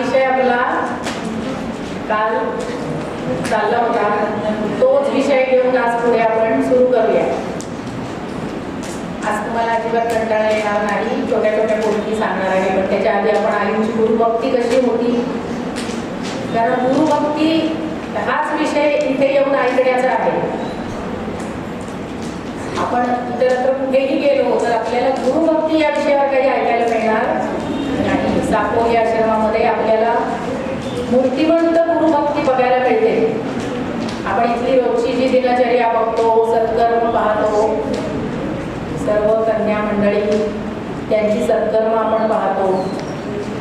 विषय आपला काल चालला होता, तोच विषय घेऊन आज पुढे आपण सुरू करूया. आज तुम्हाला अजिबात कंटाळा येणार नाही, छोट्या छोट्या गोष्टी सांगणार आहे. पण त्याच्या आधी आपण आईची गुरुभक्ती कशी होती, कारण गुरुभक्ती हाच विषय इथे येऊन ऐकण्याचा आहे. आपण इतरत्र कुठेही गेलो तर आपल्याला गुरुभक्ती या विषयावर काही ऐकायला मिळणार नाही. सापोली आश्रमामध्ये आपल्याला मूर्तिमंत गुरुभक्ती बघायला मिळते. आपण इथली रोजची जी दिनचर्या बघतो, सत्कर्म पाहतो, सर्व कन्या मंडळी त्यांची सत्कर्म आपण पाहतो,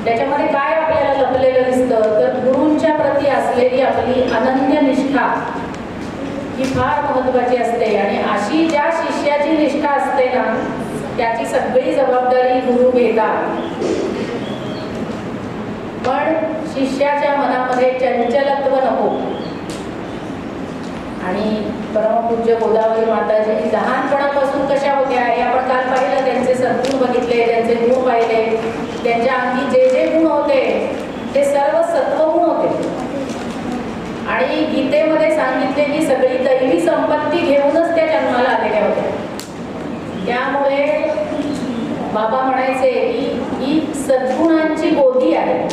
त्याच्यामध्ये काय आपल्याला लपलेलं दिसतं तर गुरूंच्या प्रती असलेली आपली अनन्य निष्ठा ही फार महत्त्वाची असते. आणि अशी ज्या शिष्याची निष्ठा असते ना, त्याची सगळी जबाबदारी गुरु घेतात. पण शिष्याच्या मनामध्ये चंचलत्व नको. आणि परमपूज्य गोदावरी माताजी लहानपणापासून कशा होत्या हे आपण काल पाहिलं. त्यांचे सद्गुण बघितले, त्यांचे गुण पाहिले. त्यांच्या अंगी जे जे गुण होते ते सर्व सत्वगुण होते. आणि गीतेमध्ये सांगितलेली सगळी दैवी संपत्ती घेऊनच त्या जन्माला आलेल्या होत्या. त्यामुळे बाबा म्हणायचे की ही सद्गुणांची गोदी आहे,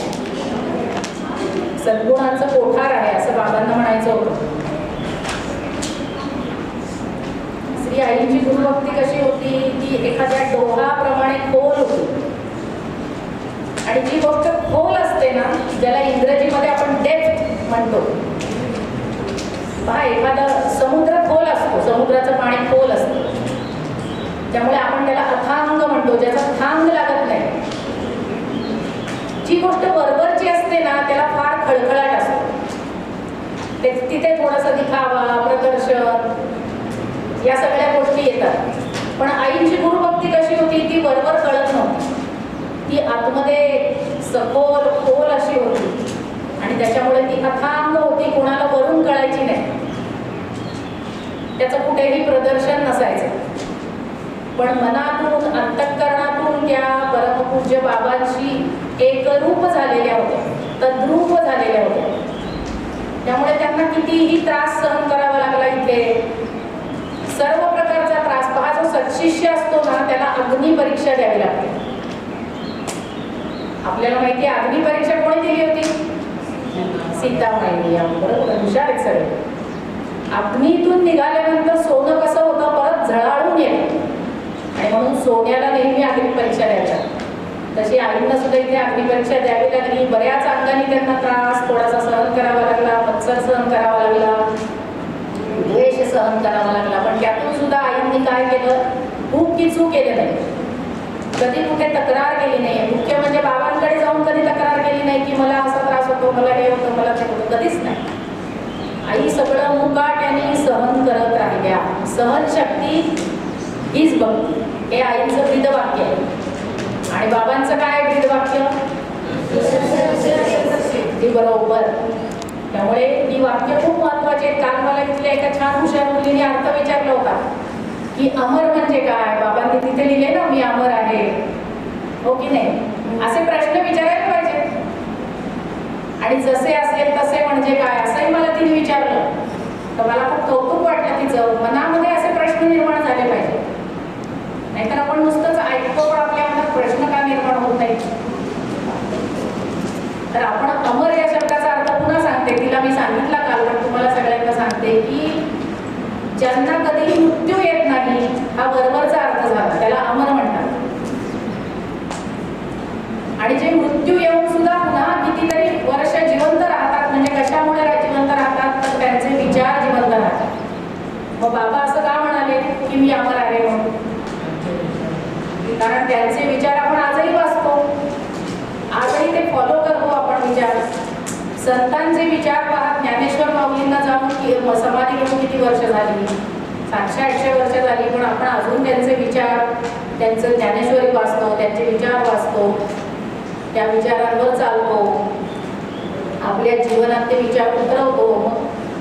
सद्गुणांचं कोठार आहे, असं बाबांना म्हणायचं होतं. श्री आईंची गुरुभक्ती कशी होती, ती एखाद्या डोहाप्रमाणे खोल होती. आणि जी गोष्ट खोल असते ना, ज्याला इंग्रजीमध्ये आपण डेप्थ म्हणतो. पहा, एखादा समुद्र खोल असतो, समुद्राचं पाणी खोल असतं, त्यामुळे आपण त्याला अथांग म्हणतो, ज्याचा थांग लागत नाही. जी गोष्ट बरोबरची असते ना, त्याला फार खळखळाट असतो. तिथे थोडासा दिखावा, प्रदर्शन, या सगळ्या गोष्टी येतात. पण आईंची गुरुभक्ती कशी होती, ती बरोबर कळत नव्हती. ती आतमध्ये सखोल खोल अशी होती. आणि त्याच्यामुळे ती अथांग होती, कोणाला वरून कळायची नाही. त्याचं कुठेही प्रदर्शन नसायचं. पण मनातून, अंतःकरणातून त्या परमपूज्य बाबांशी एकरूप झालेल्या होत्या, तद्रूप झालेल्या होत्या. त्यामुळे त्यांना कितीही त्रास सहन करावा लागला. इथे सर्व प्रकारचा त्रास पहा. जो सत्शिष्य असतो ना, त्याला अग्निपरीक्षा द्यावी लागते. आपल्याला माहिती आहे अग्निपरीक्षा कोणी दिली होती? सीतामाईंनी. बरोबर, हुशार आहेत सगळे. अग्नीतून निघाल्यानंतर सोनं कसं होतं, परत झळाळून येतं. आणि म्हणून सोन्याला नेहमी अग्निपरीक्षा द्यायच्या. तशी आईंना सुद्धा इथे अग्निपरीक्षा द्यावी लागली. बऱ्याच अंगाने त्यांना त्रास थोडासा सहन करावा लागला, मत्सर सहन करावा लागला, द्वेष सहन करावा लागला. पण त्यातून सुद्धा आईंनी काय केलं, खूप किचू केले नाही. कधी कुठे तक्रार केली नाही. मुख्य म्हणजे बाबांकडे जाऊन कधी तक्रार केली नाही की मला असा त्रास होतो, मला हे होतं, मला ते होतं. कधीच नाही. आई सगळं मुकाट्याने सहन करत राहिल्या. सहनशक्ती हीच भक्ती, हे आईंचं ब्रीदवाक्य आहे. आणि बाबांचं काय ब्रीदवाक्य? ती बरोबर. त्यामुळे ही वाक्य खूप महत्वाची आहेत. काल मला इथल्या एका छान हुशार मुलीने अर्थ विचारला होता की अमर म्हणजे काय. बाबांनी तिथे लिहिले ना, मी अमर आहे, हो की नाही. असे प्रश्न विचारायला पाहिजे. आणि जसे असेल तसे म्हणजे काय, असंही मला तिने विचारलं. तर मला खूप कौतुक वाटलं तिचं. मनामध्ये असे प्रश्न निर्माण झाले पाहिजे. नाहीतर आपण नुसतंच ऐकतो, पण आपल्या मनात प्रश्न का निर्माण होत नाही. तर आपण अमर या शब्दाचा अर्थ पुन्हा सांगते. तिला मी सांगितला काल, पण तुम्हाला सगळ्यांना सांगते की ज्यांना कधीही मृत्यू येत नाही, हा बरोबरचा अर्थ झाला, त्याला अमर म्हणतात. आणि जे मृत्यू येऊन सुद्धा पुन्हा कितीतरी वर्ष जिवंत राहतात, म्हणजे कशामुळे जिवंत राहतात, तर त्यांचे विचार जिवंत राहतात. मग बाबा असं का म्हणाले की मी अमर आहे म्हणून? कारण त्यांचे विचार आपण आजही वाचतो, आजही ते फॉलो करतो आपण विचार. संतांचे विचार पहा. ज्ञानेश्वर माऊलींना जाऊन समाधी घेऊन किती वर्ष झाली, 700-800 वर्ष झाली. पण आपण अजून त्यांचे विचार, त्यांचं ज्ञानेश्वरी वाचतो, त्यांचे विचार वाचतो, त्या विचारांवर चालतो, आपल्या जीवनात ते विचार उतरवतो. मग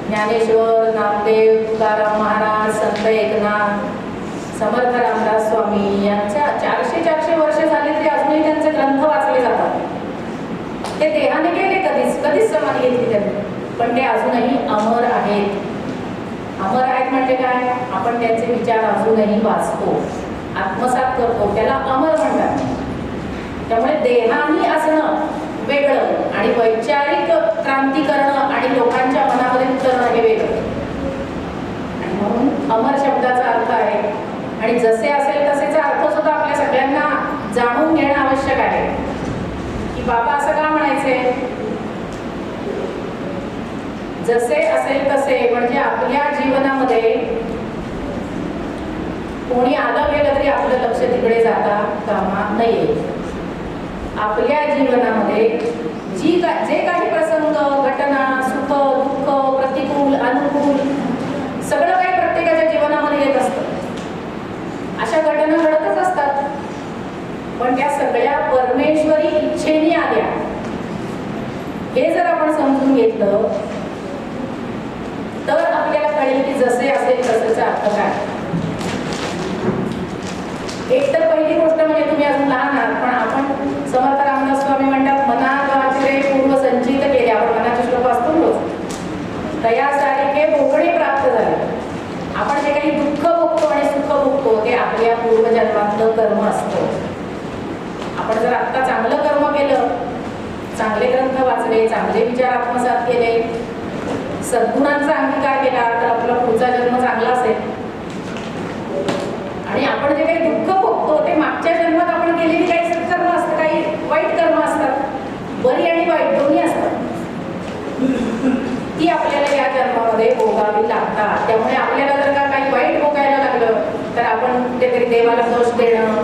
ज्ञानेश्वर, नामदेव, तुकाराम महाराज, संत एकनाथ, समर्थ रामदास स्वामी यांच्या 400-400 वर्ष झाली तरी अजूनही त्यांचे ग्रंथ वाचले जातात. ते देहाने माहिती घेतली त्यांनी, पण ते अजूनही अमर आहेत. अमर आहेत म्हणजे काय? आपण त्यांचे विचार अजूनही वाचतो, आत्मसात करतो, त्याला अमर म्हणतात. त्यामुळे देहानी असणं वेगळं आणि वैचारिक क्रांती करणं आणि लोकांच्या मनामध्ये उतरणं हे वेगळं. आणि म्हणून अमर शब्दाचा अर्थ आहे, आणि जसे असेल तसेचा अर्थ सुद्धा आपल्या सगळ्यांना जाणून घेणं आवश्यक आहे. की बाबा असं का म्हणायचे? जसे असेल तसे म्हणजे आपल्या जीवनामध्ये कोणी आलं गेलं तरी आपलं लक्ष तिकडे जाता कामा नये. आपल्या जीवनामध्ये जे काही प्रसंग, घटना, सुख, दुःख, प्रतिकूल, अनुकूल सगळं काही प्रत्येकाच्या जीवनामध्ये येत असतं. अशा घटना घडतच असतात, पण त्या सगळ्या परमेश्वरी इच्छेने आल्या. हे जर आपण समजून घेतलं तर आपल्याला कळेल की जसे असेल तसेचा अर्थ काय. एक तर पहिली गोष्ट म्हणजे तुम्ही अजून लहान आहात, पण आपण समर्थ रामदास स्वामी म्हणतात मनात वाचले पूर्व संचित केले. आपण मनाचे श्लोक वाचतो रोज. तयासारखे भोगणे प्राप्त झाले. आपण जे काही दुःख भोगतो आणि सुख भोगतो ते आपल्या पूर्वजन्मातलं कर्म असतं. आपण जर आत्ता चांगलं कर्म केलं, चांगले ग्रंथ वाचले, चांगले विचार आत्मसात केले, सद्गुणांचा अंगीकार केला तर आपला पुढचा जन्म चांगला असेल. आणि आपण जे काही दुःख भोगतो ते मागच्या जन्मात आपण केलेली काही सत्कर्म असतं, काही वाईट कर्म असतात, बरी आणि वाईट दोन्ही असतात. ती आपल्याला या जन्मामध्ये भोगावी लागतात. त्यामुळे आपल्याला जर का काही वाईट भोगायला लागलं तर आपण कुठेतरी देवाला दोष देणं,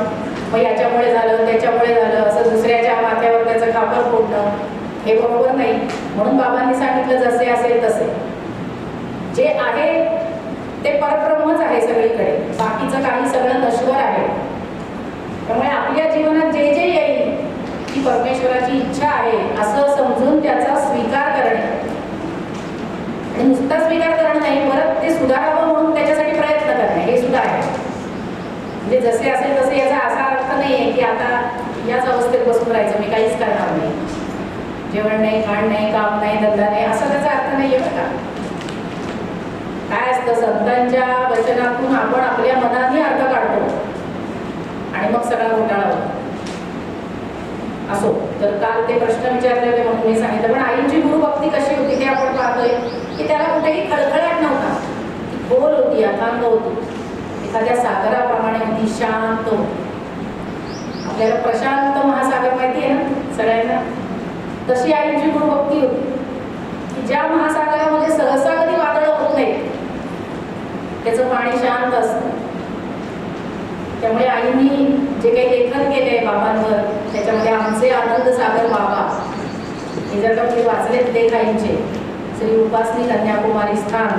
मग याच्यामुळे झालं त्याच्यामुळे झालं असं दुसऱ्याच्या माथ्यावर त्याचं खापर फोडणं हे बरोबर नाही. म्हणून बाबांनी सांगितलं जसे असेल तसे. जे आहे ते परब्रह्मच आहे सगळीकडे, बाकीचं काही सगळं नश्वर आहे. त्यामुळे आपल्या जीवनात जे जे येईल ती परमेश्वराची इच्छा आहे असं समजून त्याचा स्वीकार करणे. आणि नुसता स्वीकार करणं नाही, परत ते सुधारावं म्हणून त्याच्यासाठी प्रयत्न करणे हे सुद्धा आहे. म्हणजे जसे असेल तसे याचा असा अर्थ नाही आहे की आता याच अवस्थेत बसून राहायचं, मी काहीच करणार नाही, जेवण नाही, खाण नाही, काम नाही, धंदा नाही, असा त्याचा अर्थ नाही आहे बघा. काय असतं, संतांच्या वचनातून आपण आपल्या मनाने अर्थ काढतो आणि मग सगळा घोटाळा होतो. असो, तर काल ते प्रश्न विचारले होते म्हणून मी सांगितलं. पण आईंची गुरुभक्ती कशी होती ते आपण पाहतोय की त्याला कुठेही खळखळाट नव्हता. ती खोल होती, अथांग होती, एखाद्या सागराप्रमाणे होती, शांत होती. आपल्याला प्रशांत महासागर माहिती आहे ना सगळ्यांना, तशी आईंची गुरुभक्ती होती की ज्या महासागरामध्ये सहसा कधी वादळ होत नाही, त्याचं पाणी शांत असतं. त्यामुळे आईंनी जे काही लेखन केलंय बाबांवर, त्याच्यामध्ये आमचे आनंद सागर बाबा हे जर का तुम्ही वाचलेत लेख आईंचे, श्री उपासनी कन्याकुमारी स्थान,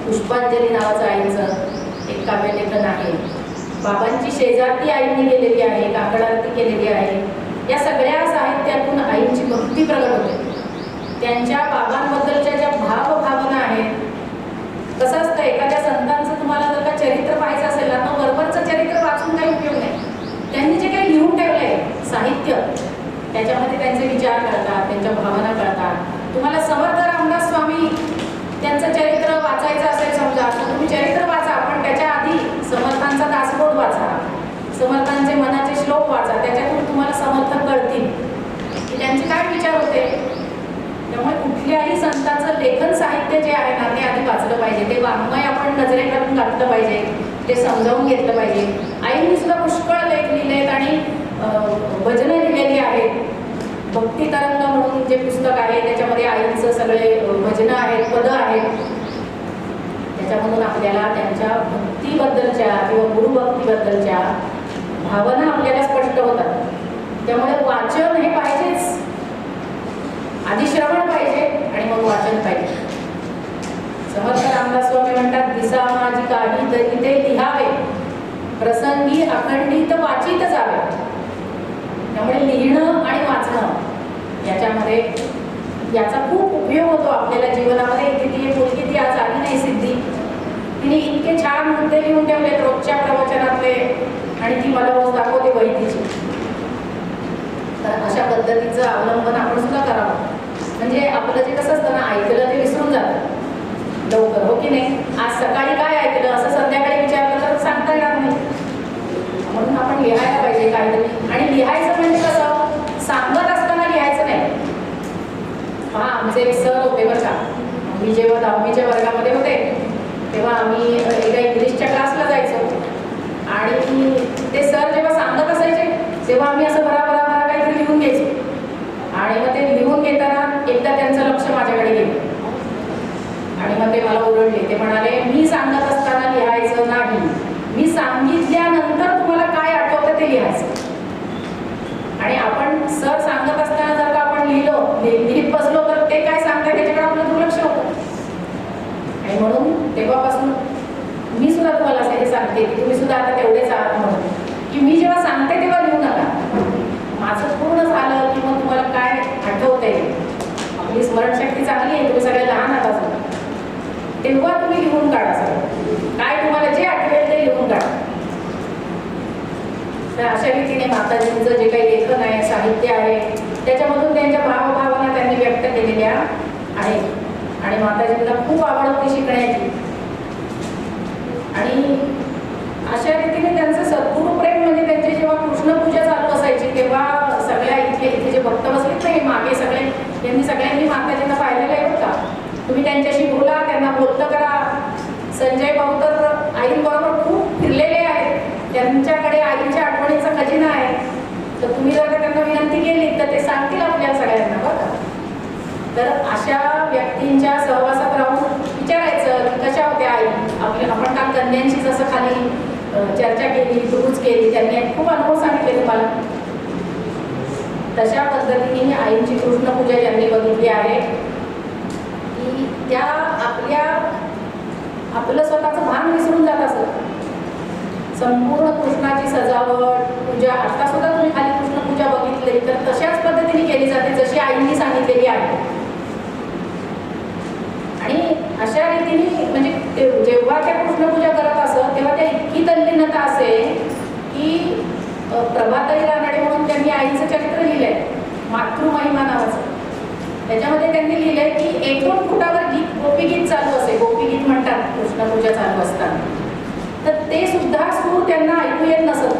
पुष्पांजली नावाचं आईंचं एक काव्यलेखन आहे. बाबांची शेजारती आईंनी केलेली आहे, काकडारती केलेली आहे. या सगळ्या साहित्यातून आईंची भक्ती प्रगट होते. त्यांच्या बाबांबद्दलच्या ज्या भावभावना आहेत. कसं असतं, एखाद्या संतांचं तुम्हाला जर का चरित्र पाहायचं असेल ना, तर वरवरचं चरित्र वाचून काही उपयोग नाही. त्यांनी जे काही लिहून ठेवलंय साहित्य, त्याच्यामध्ये त्यांचे विचार कळतात, त्यांच्या भावना कळतात. तुम्हाला समर्थ रामदास स्वामी त्यांचं चरित्र वाचायचं असेल समजा, तर तुम्ही चरित्र वाचा, पण त्याच्या आधी समर्थांचा दासबोध वाचा, समर्थांचे मनाचे श्लोक वाचा. त्याच्यातून तुम्हाला समर्थ कळतील की त्यांचे काय विचार होते. त्यामुळे कुठल्याही संतांचं लेखन साहित्य जे आहे ना ते आधी वाचलं पाहिजे. ते वाङ्मय आपण नजरेखालून घातलं पाहिजे, ते समजावून घेतलं पाहिजे. आईंनी सुद्धा पुष्कळ लेख लिहिलेत आणि भजनं लिहिलेली आहेत. भक्ती तरंग म्हणून जे पुस्तक आहे त्याच्यामध्ये आईंचं सगळे भजनं आहेत, पदं आहेत. त्याच्यामधून आपल्याला त्यांच्या भक्तीबद्दलच्या किंवा गुरुभक्तीबद्दलच्या भावना आपल्याला स्पष्ट होतात. त्यामुळे वाचन हे पाहिजेच. आधी श्रवण पाहिजे आणि मग वाचन पाहिजे. समर्थ रामदास स्वामी म्हणतात, दिसा माझी काही तरी ते लिहावे, प्रसंगी अखंडित वाचित जावे. त्यामुळे लिहिणं आणि वाचणं याच्यामध्ये याचा खूप उपयोग होतो आपल्याला जीवनामध्ये. ती मुलगी ती आज आली नाही सिद्धी, तिने इतके छान मुद्दे लिहून ठेवले रोजच्या प्रवचनातले आणि ती मला रोज दाखवते वही तिची. तर अशा पद्धतीचं अवलंबन आपण सुद्धा करावं. म्हणजे आपलं जे कसं असतं ना, ऐकलं ते विसरून जातं लवकर, हो की नाही? आज सकाळी काय ऐकलं असं संध्याकाळी विचारलं तर सांगता येणार नाही. म्हणून आपण लिहायला पाहिजे काहीतरी. आणि लिहायचं म्हणजे कसं, सांगत असताना लिहायचं नाही. पहा, आमचे एक सर होते बरं का, मी जेव्हा 10वीच्या वर्गामध्ये होते तेव्हा आम्ही एका इंग्लिशच्या क्लासला जायचो आणि ते सर जेव्हा सांगत असायचे तेव्हा आम्ही असं भरा काहीतरी लिहून घ्यायचो. आणि मग ते लिहून घेताना एकदा त्यांचं लक्ष माझ्याकडे गेलं आणि मग ते मला ओरडले. ते म्हणाले, मी सांगत असताना लिहायचं नाही, मी सांगितल्यानंतर तुम्हाला काय आठवतं ते लिहायचं. आणि आपण सर सांगत असताना जर का आपण लिहित बसलो तर ते काय सांगतात त्याच्याकडे आपलं दुर्लक्ष होतं. आणि म्हणून तेव्हापासून मी सुद्धा तुम्हाला असं हे सांगते की तुम्ही सुद्धा आता तेवढेच आहात म्हणून, की मी जेव्हा सांगते तेव्हा लिहू नका. माझं पूर्ण झालं की मग तुम्हाला काय आठवतंय, आपली स्मरणशक्ती चांगली आहे, तुम्ही सगळे लहान आहात अजून, तेव्हा तुम्ही लिहून काढा. सगळं काय तुम्हाला जे आठवेल ते लिहून काढा. तर अशा रीतीने माताजींचं जे काही लेखन आहे, साहित्य आहे, त्याच्यामधून त्यांच्या भावभावना त्यांनी व्यक्त केलेल्या आहेत. आणि माताजींना खूप आवड होती शिकण्याची. आणि अशा रीतीने त्यांचं सद्गुरू प्रेम म्हणजे त्यांची जेव्हा कृष्णपूजा चालू असायची तेव्हा सगळ्या इथे जे भक्त बसलेत नाही मागे सगळे, त्यांनी सगळ्यांनी माताजींना पाहिलेलं आहे का. तुम्ही त्यांच्याशी बोला, त्यांना बोलतं करा. संजय भाऊ तर आईंबरोबर खूप फिरलेले आहेत, त्यांच्याकडे आईच्या आठवणीचा खजिना आहे. तर तुम्ही जर का त्यांना विनंती केली तर ते सांगतील आपल्या सगळ्यांना बघा. तर अशा व्यक्तींच्या सहवासात राहून विचारायचं की कशा होत्या आई. आपण काल कन्यांची जसं खाली चर्चा केली, दुरुस्त केली, त्यांनी खूप अनुभव सांगितले तुम्हाला. तशा पद्धतीने आईंची कृष्णपूजा ज्यांनी बघितली आहे की त्या आपलं स्वतःचं भान विसरून जात असत. संपूर्ण कृष्णाची सजावट पूजा, आता सुद्धा तुम्ही खाली कृष्णपूजा बघितली तर तशाच पद्धतीने केली जाते जशी आईंनी सांगितलेली आहे. आणि अशा रीतीने म्हणजे जेव्हा त्या कृष्णपूजा करत असत तेव्हा त्या इतकी तल्लीनता असे की प्रभाताई रानडे म्हणून त्यांनी आईचं चरित्र लिहिलंय, मातृमहिमा नावाचं. त्याच्यामध्ये त्यांनी लिहिलंय की 1-2 फुटावर गोपीगीत चालू असे, गोपीगीत म्हणतात कृष्णपूजा चालू असताना, तर ते सुद्धा सूर त्यांना ऐकू येत नसत.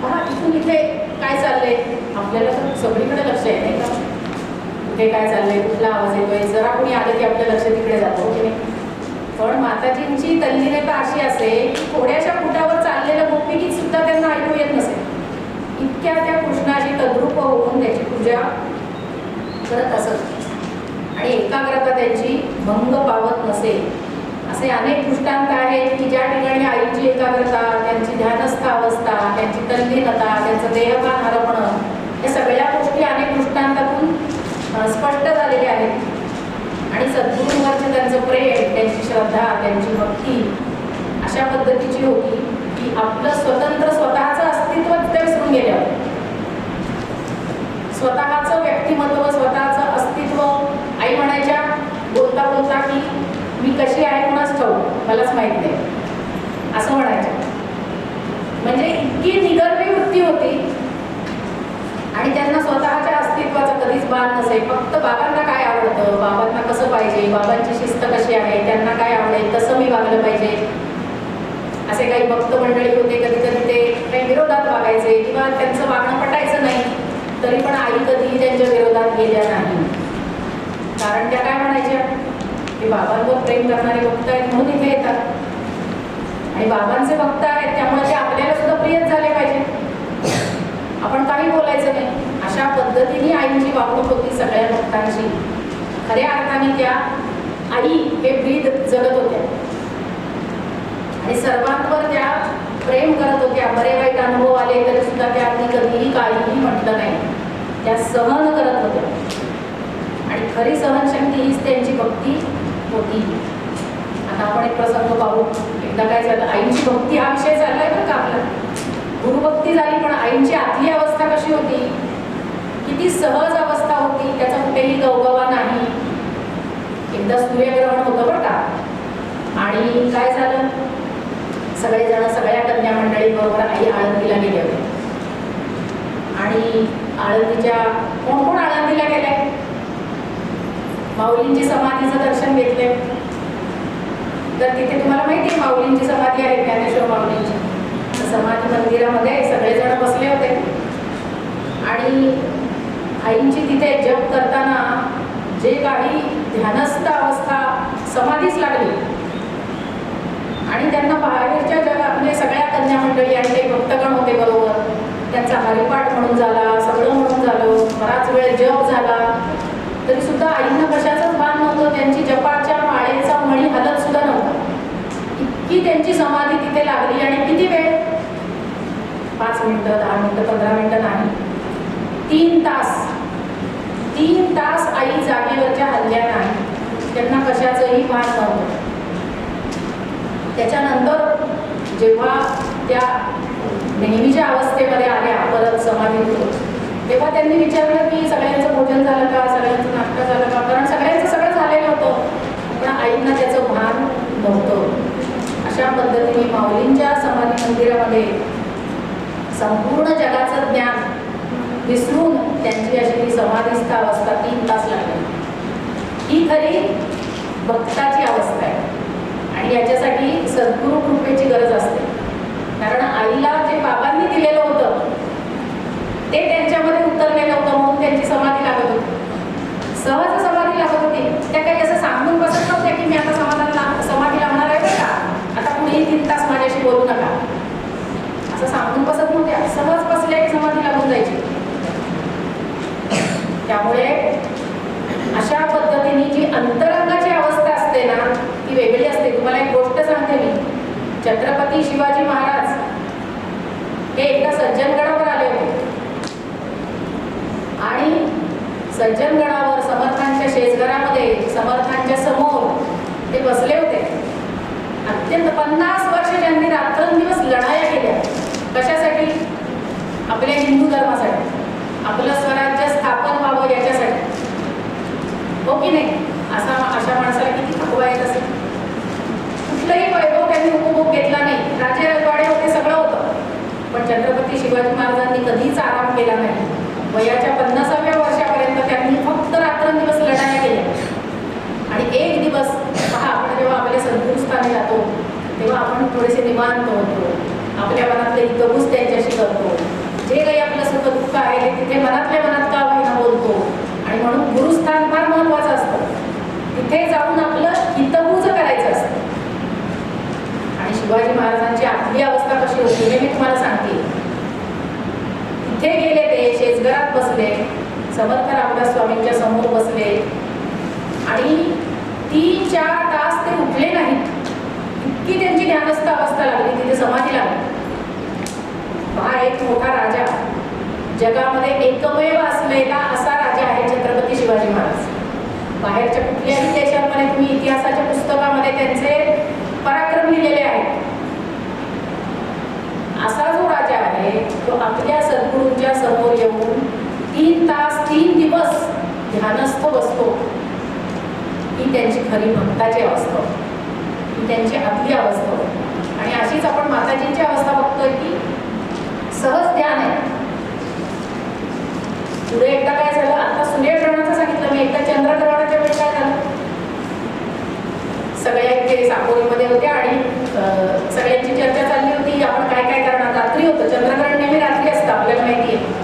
पहा इथून इथे काय चाललंय, आपल्याला तर सगळीकडे लक्ष येत नाही का, कुठे काय चाललंय, कुठला आवाज येतोय, जरा कोणी आलं की आपलं लक्ष तिकडे जातं की नाही. पण माताजींची तल्लीनता अशी असे की थोड्याशा फुटावर चाललेलं गोपीगीत सुद्धा त्यांना ऐकू येत नसे. इतक्या त्या कृष्णाची तद्रूप होऊन त्याची पूजा करत असत. आणि एकाग्रता त्यांची भंग पावत नसे. असे अनेक दृष्टांत आहेत की ज्या ठिकाणी आईची एकाग्रता, त्यांची ध्यानस्थ अवस्था, त्यांची तल्लीनता, त्यांचं देहभान हरपणं, या सगळ्या गोष्टी अनेक दृष्टांतातून स्पष्ट झालेल्या आहेत. आणि सद्गुरूंवरचे त्यांचं प्रेम, त्यांची श्रद्धा, त्यांची भक्ती अशा पद्धतीची होती की आपलं स्वतःचं अस्तित्व ते विसरून गेले होते. स्वतःचं व्यक्तिमत्व, स्वतःचं अस्तित्व. आई म्हणायच्या बोलता बोलता की मी कशी आहे कोणाच ठाऊक, मलाच माहीत नाही, असं म्हणायचं. म्हणजे इतकी निगर्वी वृत्ती होती. आणि त्यांना स्वतःच्या अस्तित्वाचं कधीच भान नसे. फक्त बाबांना काय आवडतं, बाबांना कसं पाहिजे, बाबांची शिस्त कशी आहे, त्यांना काय आवडेल तसं मी वागलं पाहिजे. असे काही भक्त मंडळी होते, कधी कधी ते काही विरोधात वागायचे किंवा त्यांचं वागणं पटायचं नाही, तरी पण आई कधीही त्यांच्या विरोधात गेल्या नाही. कारण त्या काय म्हणायच्या की बाबांवर प्रेम करणारे भक्त आहेत म्हणून इथे येतात आणि बाबांचे भक्त आहेत त्यामुळे ते आपल्याला सुद्धा प्रियच झाले पाहिजे, आपण काही बोलायचं नाही. अशा पद्धतीने आईंची वागणूक होती सगळ्या भक्तांची. खऱ्या अर्थाने त्या आई हे ब्रीद जगत होत्या आणि सर्वांवर त्या प्रेम करत होत्या. बरे वाईट अनुभव आले तरी सुद्धा त्यांनी कधीही काहीही म्हटलं नाही, त्या सहन करत होत्या. आणि खरी सहनशक्ती हीच त्यांची भक्ती होती. आता आपण एक प्रसंग पाहू. एकदा काय झालं, आईंची भक्ती हा विषय चाललाय बरं का आपला. गुरुभक्ती झाली पण आईंची आतली अवस्था कशी होती, किती सहज अवस्था होती, त्याचा कुठेही गवगवा नाही. एकदा सूर्यग्रहण होतं बरं का, आणि काय झालं, सगळेजण सगळ्या कन्या मंडळी बरोबर आई आळंदीला गेले होते. आणि आळंदीच्या कोण कोण आळंदीला गेलाय, माऊलींची समाधीचं दर्शन घेतले, तर तिथे तुम्हाला माहिती आहे माऊलींची समाधी आहे, ज्ञानेश्वर माऊलींची समाधी मंदिरामध्ये सगळेजण बसले होते आणि आईंची तिथे जप करताना जे काही ध्यानस्थ अवस्था समाधीच लागली आणि त्यांना बाहेरच्या जगात म्हणजे सगळ्या कन्या मंडळी आणि ते भक्तगण होते बरोबर, त्यांचा हरिपाठ म्हणून झाला, सगळं म्हणून झालं, बराच वेळ जप झाला, तरी सुद्धा आईंना कशाचंच भान नव्हतं, त्यांची जपाच्या माळेचा मणी हलत सुद्धा नव्हता, इतकी त्यांची समाधी तिथे लागली. आणि किती वेळ, 5 मिनिटं 10 मिनिटं 15 मिनिटं नाही, 3 तास 3 तास आई जागेवरच्या हल्ल्या नाही, त्यांना कशाचंही भान नव्हतं. त्याच्यानंतर जेव्हा त्या नेहमीच्या अवस्थेमध्ये आल्या परत समाधीतून, तेव्हा त्यांनी विचारलं की सगळ्यांचं भोजन झालं का, सगळ्यांचं नाश्ता झालं का, कारण सगळ्यांचं सगळं झालेलं होतं पण आईंना त्याचं भान नव्हतं. अशा पद्धतीने माऊलींच्या समाधी मंदिरामध्ये संपूर्ण जगाचं ज्ञान विसरून त्यांची अशी ती समाधीस्थ अवस्था 3 तास लागली. ही खरी भक्ताची अवस्था आहे आणि याच्यासाठी सद्गुरु कृपेची गरज असते. कारण आईला जे बाबांनी दिलेलं होतं ते त्यांच्यामध्ये उतरलेलं होतं म्हणून त्यांची समाधी लागत होती, सहज समाधी लागत होती. त्या काही असं सांगून बसत नव्हत्या की मी आता समाधी लावणार आहे का, आता पुढे 3 तास माझ्याशी बोलू नका, असं सांगून बसत नव्हत्या, सहज बसल्या की समाधी लागून जायची. त्यामुळे अशा पद्धतीने जी अंतरंगाची अवस्था असते ना ती वेगळी असते. तुम्हाला एक गोष्ट सांगते मी, छत्रपती शिवाजी महाराज हे एकदा सज्जनगडावर आले होते आणि सज्जनगडावर समर्थांच्या शेजघरामध्ये समर्थांच्या समोर ते बसले होते. अत्यंत 50 वर्ष ज्यांनी रात्रंदिवस लढाया केल्या, कशासाठी, आपल्या हिंदू धर्मासाठी, आपलं स्वराज्य स्थापन व्हावं याच्यासाठी, हो की नाही. अशा माणसाला किती थकवा येत असेल. कुठलंही वैभव त्यांनी उपभोग घेतला नाही, राजे रजवाडे होते, सगळं होतं, पण छत्रपती शिवाजी महाराजांनी कधीच आराम केला नाही. वयाच्या 50व्या वर्षापर्यंत त्यांनी फक्त रात्रंदिवस लढाया केल्या. आणि एक दिवस पहा, आपण जेव्हा आपल्या सद्गुरुस्थानी जातो तेव्हा आपण थोडेसे निवांत होतो, आपल्या मनातलं हितगुज त्यांच्याशी करतो, जे काही आपलं सुख दुःख आहे ते तिथे मनातल्या मनात का होईना बोलतो. आणि म्हणून गुरुस्थान फार महत्वाचं असतं, तिथे जाऊन आपलं हितगुज करायचं असतं. आणि शिवाजी महाराजांची आपली अवस्था कशी होती हे मी तुम्हाला सांगते. तिथे गेले, ते शेजघरात बसले, समर्थ रामदास स्वामींच्या समोर बसले आणि 3-4 तास ते उठले नाहीत, इतकी त्यांची ध्यानस्थ अवस्था लागली, तिथे समाधी लागली. हा एक मोठा राजा, जगामध्ये एकमेव असलेला असा राजा आहे छत्रपती शिवाजी महाराज. बाहेरच्या कुठल्याही देशांमध्ये तुम्ही इतिहासाच्या पुस्तकामध्ये त्यांचे पराक्रम लिहिलेले आहेत. असा जो राजा आहे तो आपल्या सद्गुरूंच्या समोर येऊन 3 तास 3 दिवस ध्यानस्थ बसतो. ही त्यांची खरी भक्ताची अवस्था, ही त्यांची आपली अवस्था. आणि अशीच आपण माताजींची अवस्था बघतोय की सहज ध्यान आहे. पुढे एकदा काय झालं, आता सूर्यग्रहणाचं सांगितलं मी, एकदा चंद्रग्रहणाच्या वेळी काय झालं, सगळ्या इथे साकोरीमध्ये होत्या आणि सगळ्यांची चर्चा चालली होती आपण काय काय करणार. रात्री होतं, चंद्रग्रहण नेहमी रात्री असतं आपल्याला माहिती आहे.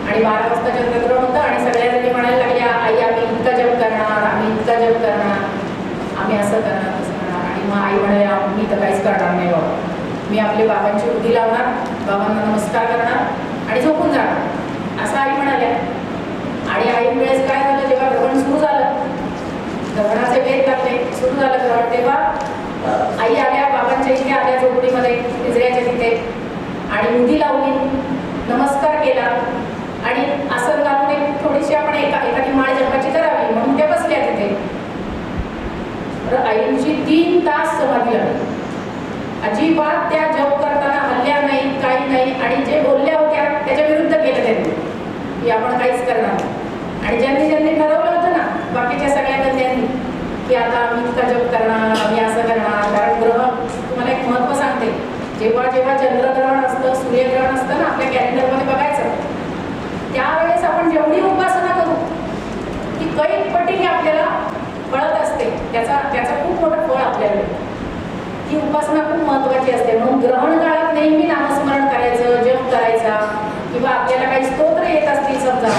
आणि 12 वाजता चंद्रग्रहण होतं आणि सगळ्या जणी म्हणायला लागल्या, आई आम्ही इतका जप करणार, आम्ही इतका जप करणार, आम्ही असं करणार तसं करणार. आणि मग आई म्हणाल्या, मी तर काहीच करणार नाही बाबा, मी आपल्या बाबांची उदी लावणार, बाबांना नमस्कार करणार आणि झोपून जाणार, असं आई म्हणाल्या. आणि आई वेळेस काय झालं, जेव्हा ग्रहण सुरू झालं, ग्रहणाचे वेध लागले, सुरू झालं ग्रहण, तेव्हा आई आल्या, बाबांच्या इथे आल्या झोपडीमध्ये पिंजऱ्याच्या तिथे आणि उदी लावली, नमस्कार केला आणि आसन घालून एक थोडीशी आपण एखादी माळ जपाची करावी म्हणून त्या बसल्या तिथे. तर आईंची 3 तास समाधी लागली, अजिबात त्या जप करताना हल्ल्या नाही, काही नाही. आणि जे बोलल्या होत्या त्याच्या विरुद्ध केलं त्यांनी की आपण काहीच करणार नाही. आणि ज्यांनी ठरवलं होतं ना बाकीच्या सगळ्या कन्यांनी की आता आम्ही इतका जप करणार, आम्ही असं करणार. कारण ग्रह, तुम्हाला एक महत्त्व सांगते, जेव्हा जेव्हा चंद्रग्रहण असतं, सूर्यग्रहण असतं ना आपल्या कॅलेंडरमध्ये बघायचं, त्यावेळेस आपण जेवढी उपासना करू ती कैक पटीने आपल्याला फळत असते, त्याचा खूप मोठं फळ आपल्याला. ती उपासना खूप महत्वाची असते. म्हणून ग्रहण काळात नेहमी नामस्मरण करायचं, जप करायचा, किंवा आपल्याला काही स्तोत्र येत असतील समजा,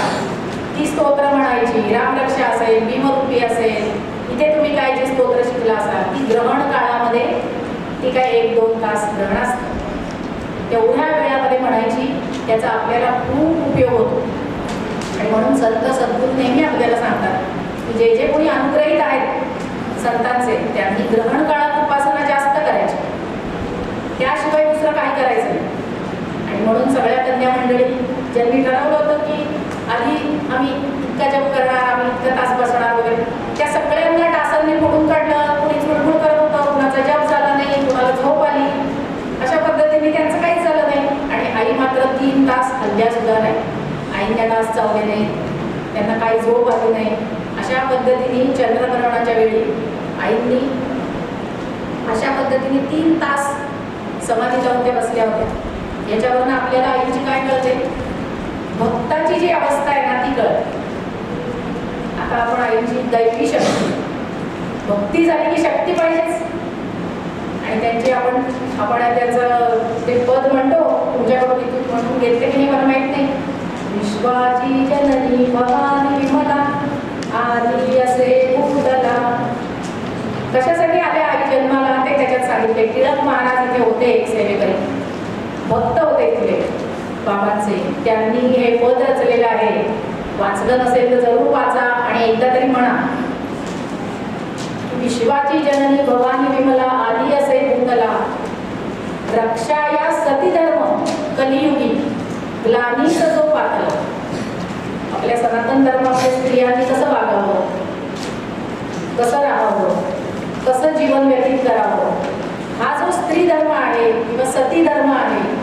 ती स्तोत्र म्हणायची. रामरक्षा असेल, भीमरूपी असेल, इथे तुम्ही काय जे स्तोत्र शिकला असाल, ती ग्रहण काळामध्ये ती काय 1-2 तास ग्रहण असतं, तेवढ्या वेळामध्ये म्हणायची. त्याचा आपल्याला खूप उपयोग होतो. आणि म्हणून संत सद्गुरू नेहमी आपल्याला सांगतात की जे जे कोणी अनुग्रहित आहेत संतांचे, त्यांनी ग्रहण काळात उपासना जास्त करायची, त्याशिवाय दुसरं काय करायचं नाही. आणि म्हणून सगळ्या कन्या मंडळी ज्यांनी ठरवलं होतं की आधी आम्ही इतका जप करणार, आम्ही इतका तास बसणार वगैरे, त्या सगळ्यांना टासांनी फोडून काढलं. कोणी चुळबुळ करत होतं, कुणाचा जप झाला नाही, कुणाला झोप आली, अशा पद्धतीने त्यांचं काहीच झालं नाही. आणि आई मात्र 3 तास हल्ल्या सुद्धा नाही. आईंना डास चावले नाही, त्यांना काही झोप आली नाही. अशा पद्धतीने चंद्रग्रहणाच्या वेळी आईंनी अशा पद्धतीने 3 तास समाधी लावून त्या बसल्या होत्या. याच्यावरून आपल्याला आईची काय कळते, भक्ताची जी अवस्था आहे ना ती कळते. आता आपण आईची दैवी शक्ती, भक्ती झाली की शक्ती पाहिजेच. आणि त्यांची आपण त्याचं ते पद म्हणतो, तुमच्याकडून इथून म्हणून घेतले की नाही मला माहित नाही. विश्वाची जननी भवानी विमला आली असे भूतला. कशासाठी आले आई जन्माला ते त्याच्यात सांगितले. टिळक महाराज इथे होते, एक सेवेकरी भक्त होते तिथे बाबांचे. त्यांनी हे पद रचलेलं आहे. वाचलं नसेल तर जरूर वाचा आणि एकदा तरी म्हणा. विश्वाची जननी भवानी विमला आली असे भूतला, रक्षाया सती धर्म कलियुगी ग्लानीच जो पातला. आपल्या सनातन धर्मामध्ये स्त्रियांनी कसं वागावं, कसं राहावं, कसं जीवन व्यतीत करावं, हा जो स्त्री धर्म आहे किंवा सती धर्म आहे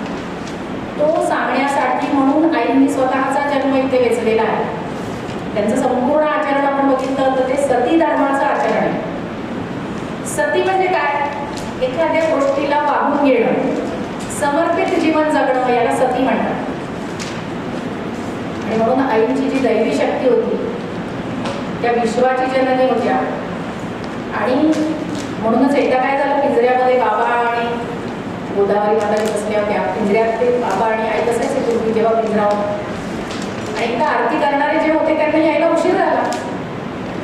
तो सांगण्यासाठी म्हणून आईंनी स्वतःचा जन्म इथे वेचलेला आहे. त्यांचं संपूर्ण आचरण आपण बघितलं तर ते सती धर्माचं आचरण आहे. सती म्हणजे काय, एखाद्या गोष्टीला वाहून घेणं, समर्पित जीवन जगणं, याला सती म्हणतात. आणि म्हणून आईंची जी दैवी शक्ती होती त्या विश्वाची जननी होत्या. आणि म्हणूनच एकदा काय झालं, पिंजऱ्यामध्ये बाबा आणि गोदावरी माता बसल्या होत्या. पिंजऱ्यात ते बाबा आणि आई बसायचे पूर्वी जेव्हा पिंजरावर. आणि एकदा आरती करणारे जे होते त्यांना यायला उशीर झाला.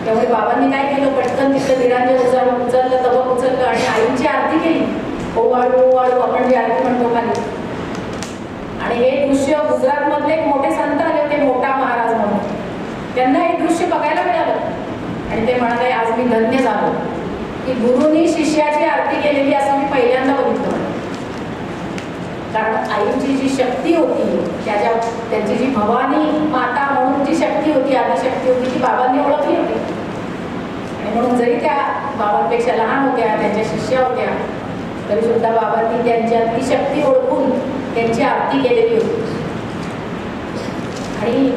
त्यामुळे बाबांनी काय केलं, पटकन तिथलं निरांजन उचललं, तबक उचललं आणि आईंची आरती केली. ओवाळू ओवाळू आपण जी आरती म्हणतो खाली. आणि हे दृश्य गुजरातमधले एक मोठे संत आले होते, मोठा महाराज म्हणून. त्यांना हे दृश्य बघायला मिळालं आणि ते म्हणाले, आज मी धन्य झालो की गुरुनी शिष्याची आरती केलेली असं मी पहिल्यांदा बघितलं. कारण आईची जी शक्ती होती, त्यांची जी भवानी माता म्हणून जी शक्ती होती, आदिशक्ती होती, ती बाबांनी ओळखली होती. आणि म्हणून जरी त्या बाबांपेक्षा लहान होत्या, त्यांच्या शिष्या होत्या, तरी सुद्धा बाबांनी त्यांच्यात ती शक्ती ओळखून त्यांची आरती केलेली होती. आणि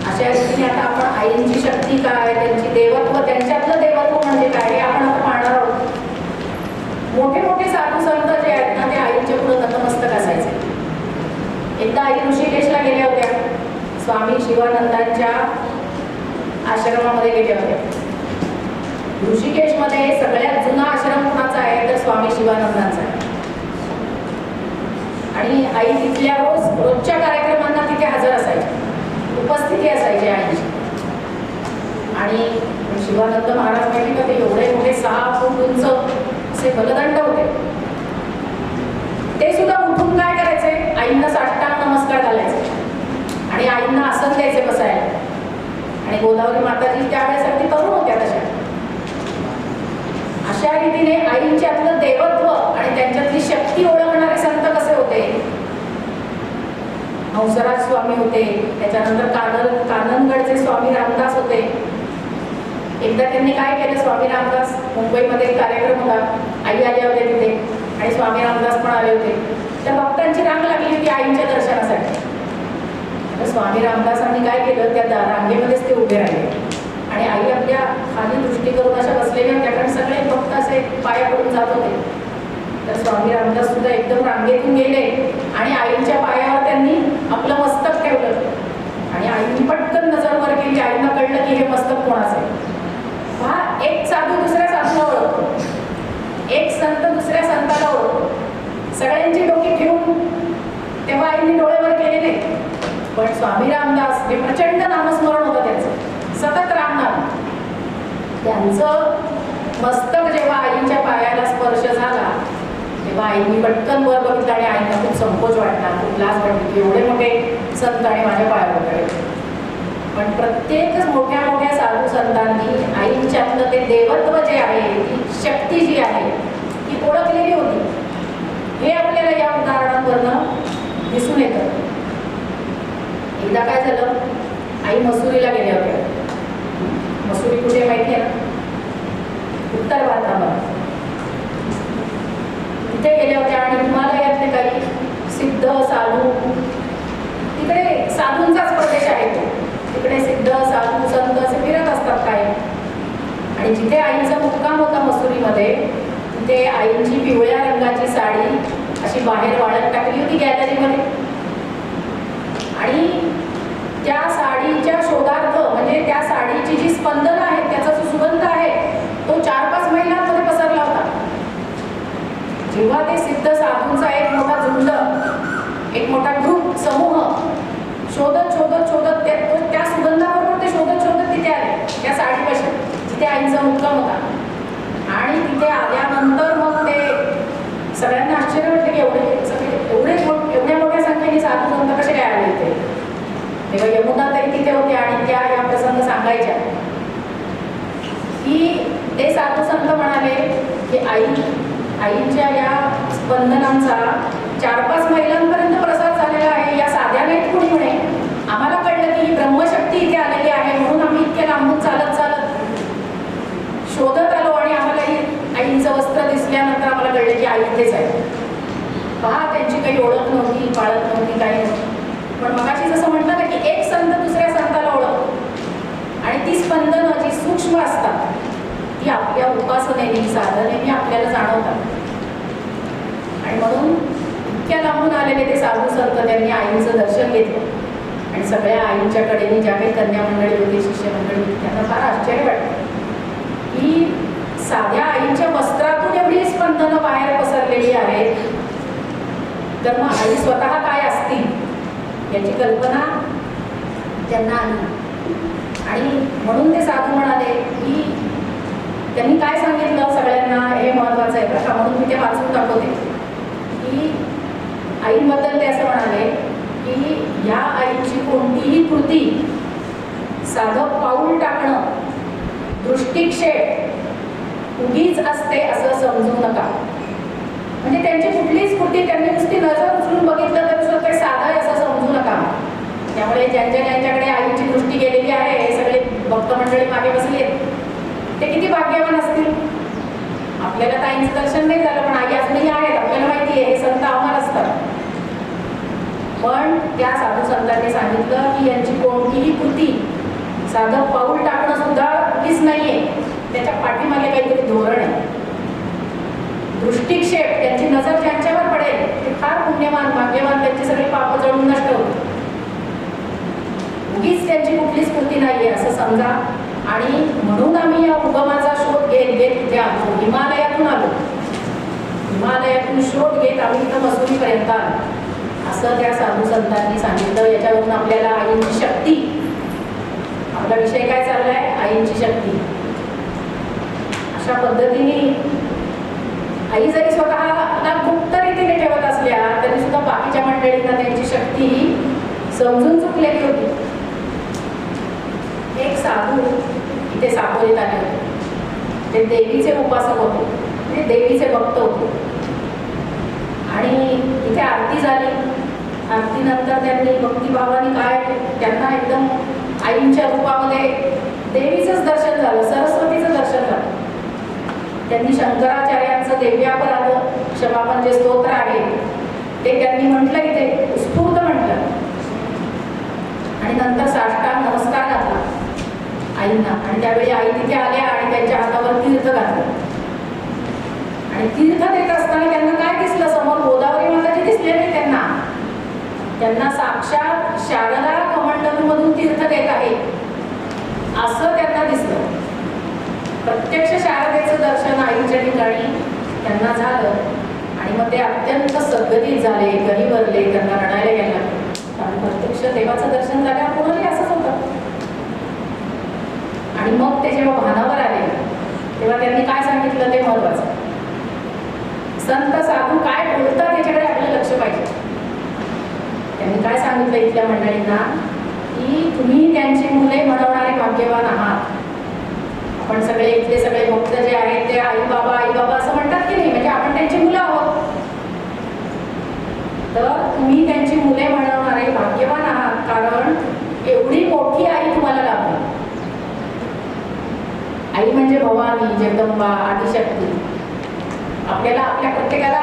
अशा रीतीने आता आपण आईंची शक्ती काय, त्यांची देवत्व, त्यांच्यातलं देवत्व म्हणजे काय हे आपण आता पाहणार आहोत. मोठे मोठे साधू संत जे आहेत ना ते आईंच्या पुढे नतमस्तक असायचे. एकदा आई ऋषिकेशला गेल्या होत्या, स्वामी शिवानंदांच्या आश्रमामध्ये गेल्या होत्या. ऋषिकेशमध्ये सगळ्यात जुना आश्रम कुणाचा आहे तर स्वामी शिवानंदांचा आहे. आणि आई तिथल्या रोजच्या कार्यक्रमांना तिथे हजर असायची, उपस्थिती असायची आईची. आणि शिवानंद महाराज माहिती का, ते एवढे मोठे 6 फूट उंच असे बलदंड होते. ते सुद्धा उठून काय करायचे, आईंना साष्टांग नमस्कार घालायचे आणि आईंना आसन द्यायचे बसायला. आणि गोदावरी माताजी त्यावेळेस अगदी तरुण होत्या तशा. अशा रीतीने आईंच्यातलं देवत्व आणि त्यांच्यातली शक्ती ओळखणारे संत कसे होते. हंसराज स्वामी होते, त्याच्यानंतर काननगडचे स्वामी रामदास होते. एकदा त्यांनी काय केलं, स्वामी रामदास मुंबईमध्ये एक कार्यक्रम होता, आई आल्या होत्या तिथे आणि स्वामी रामदास पण आले होते. त्या भक्तांची रांग लागली होती आईंच्या दर्शनासाठी. तर स्वामी रामदासांनी काय केलं, त्या रांगेमध्येच ते उभे राहिले आणि आई आपल्या खाली दृष्टी करून अशा बसलेल्या होत्या, कारण सगळे भक्त असे पाया पडून जात होते. तर स्वामी रामदास सुद्धा एकदम रांगेतून गेले आणि आईंच्या पायावर त्यांनी आपलं मस्तक ठेवलं आणि आईंनी पटकन नजर वर केली. आईंना कळलं की हे मस्तक कोणाचं आहे. पहा, एक साधू दुसऱ्या साधूला ओळखतो, एक संत दुसऱ्या संताला ओळखतो. सगळ्यांची डोकी ठेवून तेव्हा आईने डोळेवर केले नाही. पण स्वामी रामदास हे प्रचंड नामस्मरण होतं त्यांचं, सतत रामनाम. त्यांचं मस्तक जेव्हा आईच्या पायाला स्पर्श झाला तेव्हा आईनी पटकन वर बघितलं आणि आईला खूप संकोच वाटला, खूप लाज वाटली की एवढे मोठे संत आणि माझ्या पायावर पडले. पण प्रत्येकच मोठ्या मोठ्या साधू संतांनी आईच्यातलं ते देवत्व जे आहे, ती शक्ती जी आहे ती ओळखलेली होती. हे आपल्याला या उदाहरणांवरनं दिसून येतं. एकदा काय झालं, आई मसुरीला गेल्या होत्या. मसुरी कुठे माहिती आहे ना, उत्तर भारतामध्ये. तिथे गेल्या होत्या आणि हिमालयातले काही सिद्ध साधू, तिकडे साधूंचाच प्रदेश आहे तो. तिकडे सिद्ध साधू संत असे फिरत असतात काय. आणि जिथे आईचा मुक्काम होता मसुरीमध्ये, तिथे आईची पिवळ्या रंगाची साडी अशी बाहेर वाळत टाकली होती गॅलरीमध्ये. आणि त्या साडीच्या शोधार्थ, म्हणजे त्या साडीची जी स्पंदनं आहेत, त्याचा जो सुगंध आहे तो 4-5 महिन्यांमध्ये पसरला होता. जेव्हा ते सिद्ध साधूंचा एक मोठा झुंड, एक मोठा ग्रुप, समूह शोधत शोधत शोधत त्या सुगंधाबरोबर ते शोधत शोधत तिथे आले, त्या साडीपाशी जिथे आईचा मुक्काम होता. आणि तिथे आल्यानंतर मग ते सगळ्यांना आश्चर्य वाटलं की एवढ्या मोठ्या संख्येने साधू संत कसे काय आले इथे. तेव्हा यमुनाताई तिथे होते आणि त्या या प्रसंग सांगायच्या की ते साधू संत म्हणाले की आईच्या या स्पंदनांचा 4-5 महिलांपर्यंत प्रसार झालेला आहे. या साध्या नाहीत कुणी म्हणे. आम्हाला कळलं की ही ब्रह्मशक्ती इथे आलेली आहे, म्हणून आम्ही इतक्या लांबून चालत चालत शोधत आलो आणि आम्हाला आईचं वस्त्र दिसल्यानंतर आम्हाला कळलं की आई इथेच आहे. पहा, त्यांची काही ओळख नव्हती, पाळत नव्हती, काही नव्हती. पण मगाशी जसं म्हटलं ना की एक संत दुसऱ्या संताला ओळखतो आणि ती स्पंदनं जी सूक्ष्म असतात ती आपल्या उपासनेने, साधनेने आपल्याला जाणवतात. आणि म्हणून इतक्या लांबून आलेले ते साधू संत त्यांनी आईचं दर्शन घेतलं आणि सगळ्या आईच्या कडेने ज्या काही कन्या मंडळी होती, शिष्य मंडळी होती, त्यांना फार आश्चर्य वाटलं की साध्या आईच्या वस्त्रातून एवढी स्पंदनं बाहेर पसरलेली आहेत, तर मग आई स्वतः काय असतील याची कल्पना त्यांना आली. आणि म्हणून ते साधू म्हणाले की त्यांनी काय सांगितलं सगळ्यांना, हे महत्त्वाचं आहे बरं का, म्हणून मी ते वाचून दाखवते की आईबद्दल ते असं म्हणाले की ह्या आईची कोणतीही कृती, साधं पाऊल टाकणं, दृष्टिक्षेप उगीच असते असं समजू नका. म्हणजे त्यांची कुठलीच कृती त्यांनी नुसती नजर उचलून बघितलं तरी सुद्धा काही साधं आहे असं समजू नका. त्यामुळे ज्यांच्याकडे आईची दृष्टी गेलेली आहे, हे सगळे भक्त मंडळी मागे बसले, ते किती भाग्यवान असतील. आपल्याला तर आईचं दर्शन नाही झालं, पण आई अजूनही आहेत, आपल्याला माहिती आहे, हे संत अमर असतात. पण त्या साधू संतांनी सांगितलं की यांची कोणतीही कृती, साधं पाऊल टाकणं सुद्धा उगीच नाहीये, त्याच्या पाठीमागे काहीतरी धोरण आहे. दृष्टिक्षेप, त्यांची नजर ज्यांच्यावर पडेल ते फार पुण्यवान, भाग्यवान, त्यांचे सगळे पाप जळून नष्ट होते. उगीच त्यांची कुठलीच कृती नाहीये असं समजा. आणि म्हणून आम्ही या उगमाचा शोध घेत घेत इथे आलो, हिमालयातून आलो. हिमालयातून शोध घेत आम्ही इथं मसुरीपर्यंत आलो असं त्या साधू संतांनी सांगितलं. याच्यावरून आपल्याला आईंची शक्ती, आपला विषय काय चाललाय, आईंची शक्ती. अशा पद्धतीने आई जरी स्वतःला गुप्त रीतीने ठेवत असल्या तरी सुद्धा बाकीच्या मंडळींना त्यांची शक्ती ही समजून चुकलेली होती. एक साधू इथे साकोलीत आले होते. ते देवीचे उपासक होते, म्हणजे देवीचे भक्त होते. आणि इथे आरती झाली. आरतीनंतर त्यांनी भक्तिभावाने काय, त्यांना एकदम आईंच्या रूपामध्ये देवीचंच दर्शन झालं, सरस्वतीचं दर्शन झालं. त्यांनी शंकराचार्यांचं देव्यापराध क्षमापन जे स्तोत्र आहे ते त्यांनी म्हटलं, इथे उत्स्फूर्त म्हटलं. आणि नंतर साष्टांग नमस्कार घातला आईंना. आणि त्यावेळी आई तिथे आल्या आणि त्यांच्या हातावर तीर्थ घातलं. आणि तीर्थ देत असताना त्यांना काय दिसलं, समोर गोदावरी माताजी दिसले नाही त्यांना. त्यांना साक्षात शारदा कमंडलूमधून तीर्थ देत आहे असं त्यांना दिसलं. प्रत्यक्ष शारदेचं दर्शन आईच्या ठिकाणी त्यांना झालं आणि मग ते अत्यंत सद्गतीत झाले, गहिवरले, त्यांना रडायला गेला. कारण प्रत्यक्ष देवाचं दर्शन झाल्यावर कोणालाही असंच होतं. आणि मग ते जेव्हा भानावर आले तेव्हा त्यांनी काय सांगितलं ते महत्वाचं. संत साधू काय बोलतात त्याच्याकडे आपलं लक्ष पाहिजे. त्यांनी काय सांगितलं इथल्या मंडळींना की तुम्ही त्यांची मुले म्हणवणारे भाग्यवान आहात. आपण सगळे इथले सगळे भक्त जे आहेत ते आई बाबा असं म्हणतात की नाही, म्हणजे आपण त्यांची मुलं आहोत. तर तुम्ही त्यांची मुले म्हणवणारे भाग्यवान आहात, कारण एवढी मोठी आई तुम्हाला लाभली. आई म्हणजे भवानी, जगदंबा, आदिशक्ती. आपल्याला आपल्या प्रत्येकाला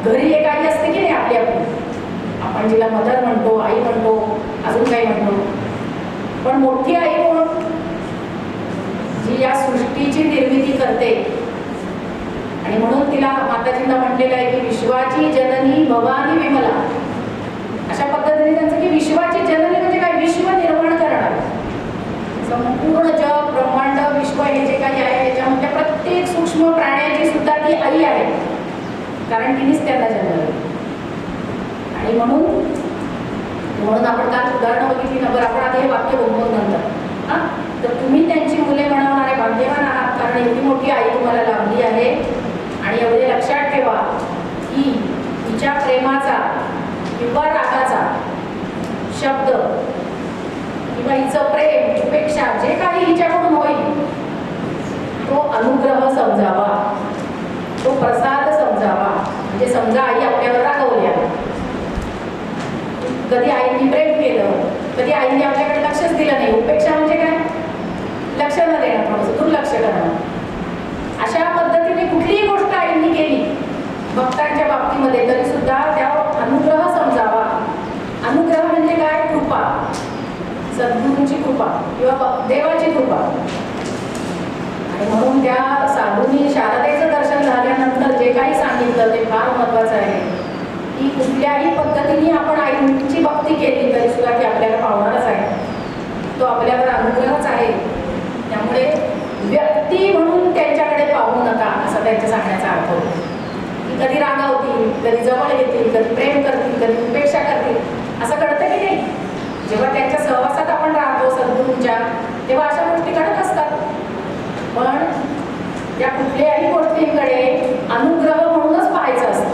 घरी एक आई असते की नाही आपली आपली. आपण जिला मदर म्हणतो, आई म्हणतो, अजून काही म्हणतो. पण मोठी आई कोण? जी या सृष्टीची निर्मिती करते. आणि म्हणून तिला माताजींना म्हटलेलं आहे की विश्वाची जननी भवानी विमला. अशा पद्धतीने त्यांचं की विश्वाची जननी म्हणजे काय? विश्व निर्माण करणार. संपूर्ण जग, ब्रह्मांड, विश्व हे जे काही आहे त्याच्यामध्ये प्रत्येक सूक्ष्म प्राण्याची सुद्धा ती आई आहे, कारण तिनेच त्यांना जन्मलं. आणि म्हणून आपण काल उदाहरणं बघितली ना. बरं, आपण आधी हे वाक्य बघून नंतर हां. तर तुम्ही त्यांची मुले म्हणवणारे भाग्यवान आहात, कारण एवढी मोठी आई तुम्हाला लाभली आहे. आणि एवढे लक्षात ठेवा की तिच्या प्रेमाचा किंवा रागाचा शब्द किंवा हिचं प्रेम, उपेक्षा जे काही हिच्याकडून होईल तो अनुग्रह समजावा, तो प्रसाद समजावा. म्हणजे समजा आई आपल्यावर रागवल्या, कधी आईने प्रेम केलं, कधी आईने आपल्याकडे लक्षच दिलं नाही. उपेक्षा म्हणजे काय? लक्ष न देणं, थोडंसं दुर्लक्ष करणं. अशा पद्धतीने कुठलीही गोष्ट आईने केली भक्तांच्या बाबतीमध्ये तरी सुद्धा त्यावर अनुग्रह समजावा. अनुग्रह म्हणजे काय? कृपा, सद्गुरूंची कृपा किंवा देवाची कृपा. आणि म्हणून त्या साधूंनी शारदेचं दर्शन झाल्यानंतर जे काही सांगितलं ते फार महत्वाचं आहे की कुठल्याही पद्धतीने आपण आईची भक्ती केली तरी सुद्धा ती आपल्याला पावणारच आहे. तो आपल्यावर अनुग्रहच आहे. त्यामुळे व्यक्ती म्हणून त्यांच्याकडे पाहू नका, असा त्यांच्या सांगण्याचा अर्थ होतो. की कधी रागावतील, कधी जवळ येतील, कधी प्रेम करतील, कधी उपेक्षा करतील, असं कळतं की नाही. जेव्हा त्यांच्या सहवासात आपण राहतो सद्गुरूंच्या, तेव्हा अशा गोष्टी घडत असतात. पण त्या कुठल्याही गोष्टींकडे अनुग्रह म्हणूनच पाहायचं असतं,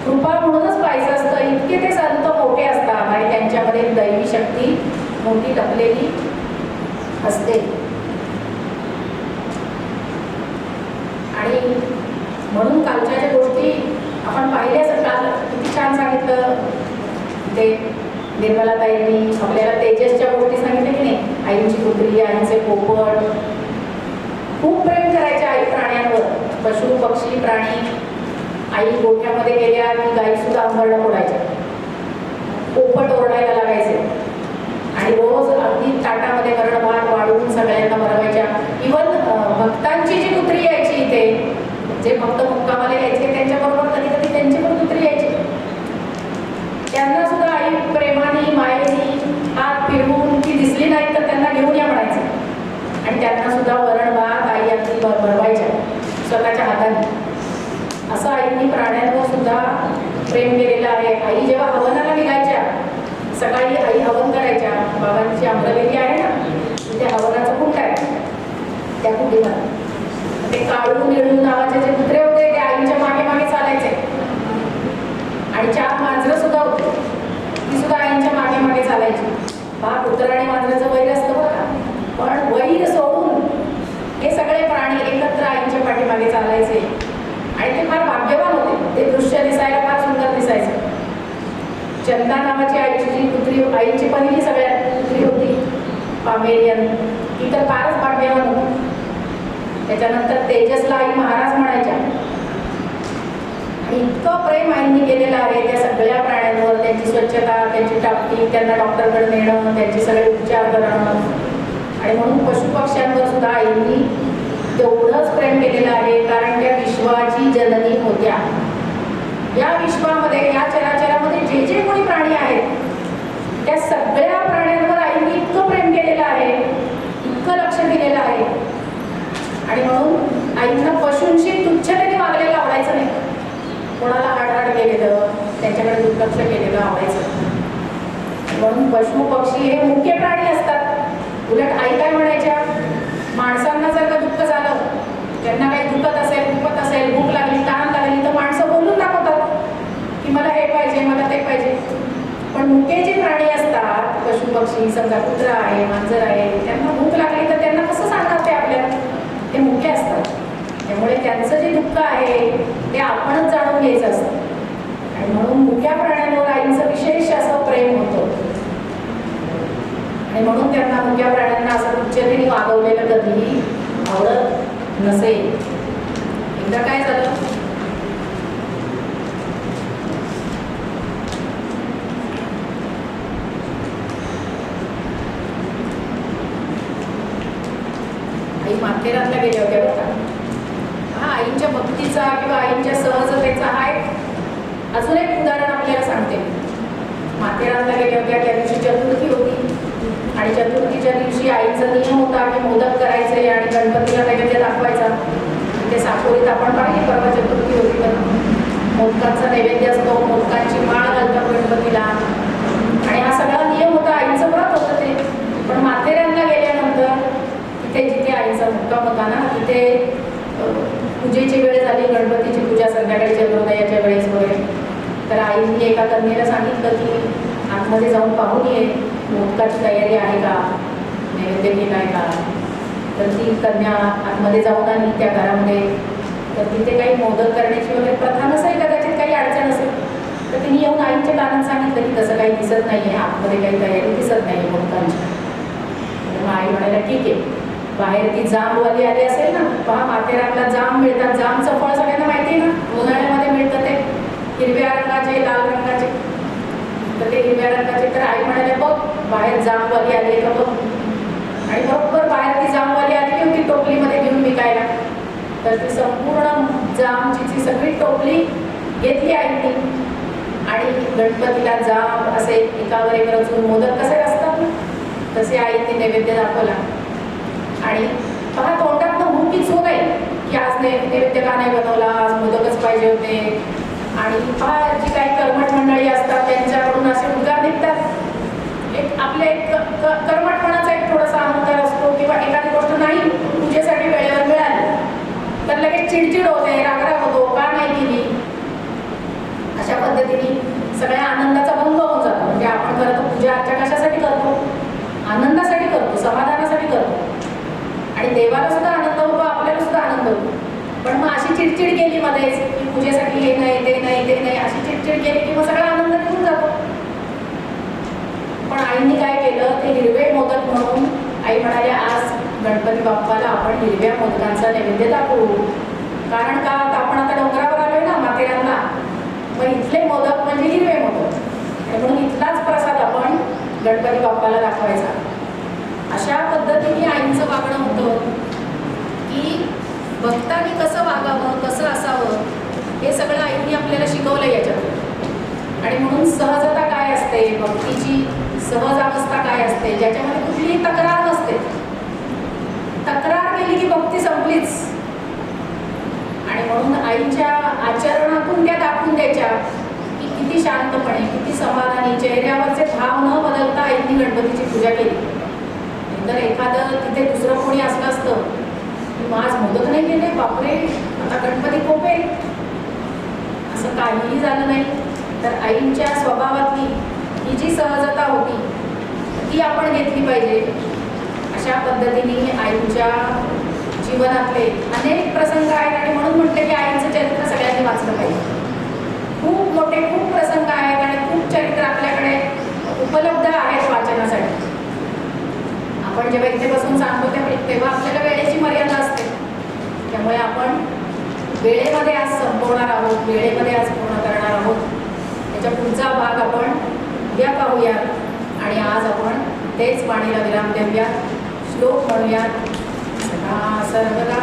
कृपा म्हणूनच पाहायचं असतं. इतके ते संत मोठे असतात आणि त्यांच्यामध्ये दैवी शक्ती मोठी लपलेली असते. आणि म्हणून कालच्या ज्या गोष्टी आपण पाहिल्याच, काल किती छान सांगितलं ते निर्मलाताईंनी आपल्याला. तेजसच्या गोष्टी सांगितल्या की नाही. आईची पुत्री, आईचे पोपट, खूप प्रेम करायचे आई प्राण्यांवर, पशु पक्षी प्राणी. आई गोठ्यामध्ये गेल्या की गाई सुद्धा अंबरडा फोडायच्या, पोपट ओरडायला लागायचे आणि रोज अगदी ताटामध्ये वरण भात वाढवून सगळ्यांना बनवायच्या. इव्हन भक्तांची जी कुत्री यायची इथे, जे भक्त मुक्कामाला यायचे त्यांच्याबरोबर कधी कधी त्यांची पण कुत्री यायची, त्यांना सुद्धा आई प्रेमाने मायेने हात फिरवून ती दिसली नाही तर त्यांना घेऊन या म्हणायचं. आणि त्यांना सुद्धा वरण भात आई अगदी बनवायच्या स्वतःच्या हाताने. असं आईंनी प्राण्यांवर सुद्धा प्रेम केलेलं आहे. आई जेव्हा हवनाला निघायच्या, सकाळी आई हवन करायच्या. बाबांची अमरावेली आहे ना, तिथे हवनाचं कुंड आहे, त्या कुंडीवर ते काळू निळू नावाचे जे कुत्रे होते ते आईच्या मागे मागे चालायचे. आणि 4 मांजरं सुद्धा होती, ती सुद्धा आईच्या मागे मागे चालायची. पहा, कुत्रा आणि मांजराचं वैर असतं बघा, पण वैर सोडून हे सगळे प्राणी एकत्र आईच्या पाठीमागे चालायचे. आणि ते फार भाग्यवान होते. ते दृश्य दिसायला फार सुंदर दिसायचं. चंदा नावाची आईची जी कुत्री, आईची पहिली सगळ्यात कुत्री होती पामेरियन, ती तर फारच भाग्यवान होती. त्याच्यानंतर तेजसला आई महाराज म्हणायच्या. इतकं प्रेम आईंनी केलेलं आहे त्या सगळ्या प्राण्यांवर. त्यांची स्वच्छता, त्यांची टापटी, त्यांना डॉक्टरकडे नेणं, त्यांचे सगळे उपचार करणं. आणि म्हणून पशुपक्ष्यांवर सुद्धा आईंनी तेवढंच प्रेम केलेलं आहे, कारण त्या विश्वाची जननी होत्या. या विश्वामध्ये, या चराचरामध्ये जे जे कोणी प्राणी आहेत त्या सगळ्या प्राण्यांवर आईंनी इतकं प्रेम केलेलं आहे, इतकं कोणाला हाड गेलेलं, त्यांच्याकडे दुर्लक्ष केलेलं आवडायचं. म्हणून पशु पक्षी हे मुख्य प्राणी असतात. उलट आई काय म्हणायच्या, माणसांना जर का दुःख झालं, त्यांना काही दुखत असेल, भूक लागली, तहान लागली, तर माणसं बोलून दाखवतात की मला हे पाहिजे, मला ते पाहिजे. पण मुके जे प्राणी असतात, पशु पक्षी, समजा कुत्रा आहे, मांजर आहे, त्यांना भूक लागली तर त्यांना कसं सांगतात ते आपल्याला, ते मुके असतात. त्यामुळे त्यांचं जे दुःख आहे ते आपणच जाणून घ्यायचं असतं. आणि म्हणून मुक्या प्राण्यांवर आईचं विशेष असं प्रेम होतं. आणि म्हणून त्यांना मुक्या प्राण्यांना असं उच्चतेने वागवलेलं कधीही आवडत नसेल. एकदा काय झालं, आई माथेरानला गेल्या होत्या बघा. हा आईंच्या भक्तीचा किंवा आईंच्या सहजतेचा हा एक अजून एक उदाहरण आपल्याला सांगते. माथेरानला गेल्या होत्या, त्या दिवशी चतुर्थी होती आणि चतुर्थीच्या दिवशी आईचा नियम होता की मोदक करायचे आणि गणपतीला नैवेद्य दाखवायचा. ते साकोरीत आपण पाहिली, परवा चतुर्थी होती तर मोदकांचा नैवेद्य असतो, मोदकांची माळ घालतात गणपतीला आणि हा सगळा नियम होता, आईचं व्रत होतं ते. पण माथेरानला गेल्यानंतर तिथे जिथे आईचा मुक्काम होता ना, तिथे पूजेची वेळ झाली, गणपतीची पूजा संध्याकाळी चंद्रोदयाच्या वेळेस वगैरे. तर आईने एका कन्येला सांगितलं की आतमध्ये जाऊन पाहून ये, मोदकाची तयारी आहे का, नैवेद्य केला आहे का. तर ती कन्या आतमध्ये जाऊन आली त्या घरामध्ये. तर तिथे काही मोदक करण्याची वगैरे प्रथा नसेल, कदाचित काही अडचण असेल. तर तिने येऊन आईच्या कानात सांगितलं की तसं काही दिसत नाही आहे, आतमध्ये काही तयारी दिसत नाही आहे मोदकांची. तर आई म्हणायला ठीक आहे. बाहेर ती जांबवाली आली असेल ना, पहा माथेरानला जांब मिळतात. जांबचं फळ सगळ्यांना माहिती आहे ना, उन्हाळ्यामध्ये मिळतं ते, हिरव्या रंगाचे, लाल रंगाचे. तर ते हिरव्या रंगाचे. तर आई म्हणाले बघ बाहेर जांबवाली आली का बघ. आणि बरोबर बाहेर ती जांबवाली आली होती टोपलीमध्ये घेऊन विकायला. तर ती संपूर्ण जांबची सगळी टोपली घेतली आईने आणि गणपतीला जांब असे एकावर एक रचून मोदक कसे असतात तसे आईने नैवेद्य दाखवला. आणि पहा तोंडातनं भूकीच होऊ नये की आज नैवेद्य का नाही बनवला, आज मोदकच पाहिजे होते. आणि पहा जी काही कर्मठ मंडळी असतात त्यांच्याकडून असे उद्गार निघतात. एक आपल्या एक कर्मठपणाचा एक थोडासा अहंकार असतो किंवा एखादी गोष्ट नाही पूजेसाठी वेळेवर मिळाली तर लगेच चिडचिड होते, रागराग होतो, का नाही केली. अशा पद्धतीने सगळ्या आनंदाचा भंग होऊन जातो. म्हणजे आपण खरं तर पूजा अर्चा कशासाठी करतो, आनंदासाठी करतो, समाधानासाठी करतो. आणि देवाला सुद्धा आनंद होतो, आपल्याला सुद्धा आनंद होतो. पण मग अशी चिडचिड केली मध्येच की पूजेसाठी हे नाही ते नाही ते नाही, अशी चिडचिड केली की मग सगळा आनंद निघून जातो. पण आईंनी काय केलं, ते हिरवे मोदक म्हणून आई म्हणाले आज गणपती बाप्पाला आपण हिरव्या मोदकांचा नैवेद्य दाखवू. कारण का आपण आता डोंगरावर आलोय ना माथेरानला, मग इथले मोदक म्हणजे हिरवे मोदक, आणि म्हणून इथलाच प्रसाद आपण गणपती बाप्पाला दाखवायचा. अशा पद्धतीने आईंचं वागणं होतं की भक्तांनी कसं वागावं, कसं असावं, हे सगळं आईंनी आपल्याला शिकवलं याच्यात. आणि म्हणून सहजता काय असते, भक्तीची सहज अवस्था काय असते, ज्याच्यामध्ये कुठलीही तक्रार नसते. तक्रार केली की भक्ती संपलीच. आणि म्हणून आईच्या आचरणातून त्या दाखवून द्यायच्या की किती शांतपणे, किती समाधानी, चेहऱ्यावरचे भाव न बदलता आईंनी गणपतीची पूजा केली. तर एखादं तिथे दुसरं कोणी असलं असतं की आज मोदक नाही केले, बापरे आता गणपती कोपेल, असं काहीही झालं नाही. तर आईंच्या स्वभावातली ही जी सहजता होती ती आपण घेतली पाहिजे. अशा पद्धतीने आईंच्या जीवनातले अनेक प्रसंग आहेत आणि म्हणून म्हटलं की आईंचं चरित्र सगळ्यांनी वाचलं पाहिजे. खूप मोठे खूप प्रसंग आहेत आणि खूप चरित्र आपल्याकडे उपलब्ध आहेत वाचनासाठी. आपण जेव्हा इथे बसून सांगतो तेव्हा आपल्याला वेळेची मर्यादा असते. त्यामुळे आपण वेळेमध्ये आज संपवणार आहोत, वेळेमध्ये आज पूर्ण करणार आहोत. त्याच्या पुढचा भाग आपण उद्या पाहूयात आणि आज आपण तेच वाणीला विराम देऊया. श्लोक म्हणूयात. सर्वदा